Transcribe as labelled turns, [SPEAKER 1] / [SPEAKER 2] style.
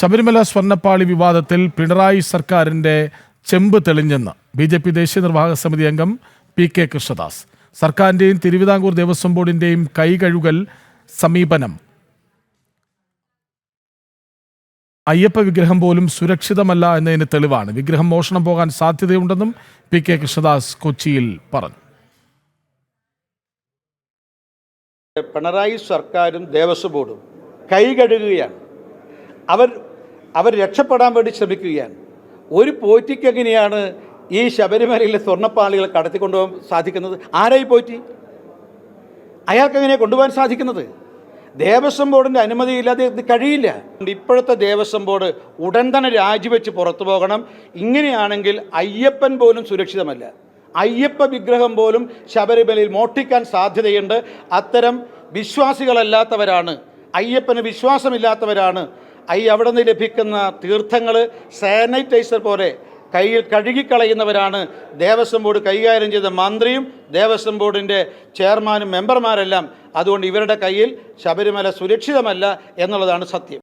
[SPEAKER 1] ശബരിമല സ്വർണ്ണപ്പാളി വിവാദത്തിൽ പിണറായി സർക്കാരിന്റെ ചെമ്പ് തെളിഞ്ഞെന്ന് ബി.ജെ.പി. ദേശീയ നിർവാഹക സമിതി അംഗം പി.കെ. കൃഷ്ണദാസ്. സർക്കാരിന്റെയും തിരുവിതാംകൂർ ദേവസ്വം ബോർഡിന്റെയും കൈകഴുകൽ സമീപനം അയ്യപ്പ വിഗ്രഹം പോലും സുരക്ഷിതമല്ല എന്നതിന് തെളിവാണ്. വിഗ്രഹം മോഷണം പോകാൻ സാധ്യതയുണ്ടെന്നും പി.കെ. കൃഷ്ണദാസ് കൊച്ചിയിൽ പറഞ്ഞു.
[SPEAKER 2] പിണറായി സർക്കാരും ദേവസ്വം ബോർഡും കൈകഴുകുകയാണ്. അവർ രക്ഷപ്പെടാൻ വേണ്ടി ശ്രമിക്കുകയാണ്. ഒരു പോറ്റിക്ക് എങ്ങനെയാണ് ഈ ശബരിമലയിലെ സ്വർണ്ണപ്പാളികൾ കടത്തിക്കൊണ്ടുപോകാൻ സാധിക്കുന്നത്? ആരായി പോറ്റി? അയാൾക്ക് എങ്ങനെയാണ് കൊണ്ടുപോകാൻ സാധിക്കുന്നത്? ദേവസ്വം ബോർഡിൻ്റെ അനുമതിയില്ലാതെ ഇത് കഴിയില്ല. ഇപ്പോഴത്തെ ദേവസ്വം ബോർഡ് ഉടൻ തന്നെ രാജിവെച്ച് പുറത്തു പോകണം. ഇങ്ങനെയാണെങ്കിൽ അയ്യപ്പൻ പോലും സുരക്ഷിതമല്ല. അയ്യപ്പ വിഗ്രഹം പോലും ശബരിമലയിൽ മോഷ്ടിക്കാൻ സാധ്യതയുണ്ട്. അത്തരം വിശ്വാസികളല്ലാത്തവരാണ്, അയ്യപ്പന് വിശ്വാസമില്ലാത്തവരാണ് അവിടെ നിന്ന് ലഭിക്കുന്ന തീർത്ഥങ്ങൾ സാനിറ്റൈസർ പോലെ കയ്യിൽ കഴുകിക്കളയുന്നവരാണ് ദേവസ്വം ബോർഡ് കൈകാര്യം ചെയ്ത മന്ത്രിയും ദേവസ്വം ബോർഡിൻ്റെ ചെയർമാനും മെമ്പർമാരെല്ലാം. അതുകൊണ്ട് ഇവരുടെ കയ്യിൽ ശബരിമല സുരക്ഷിതമല്ല എന്നുള്ളതാണ് സത്യം.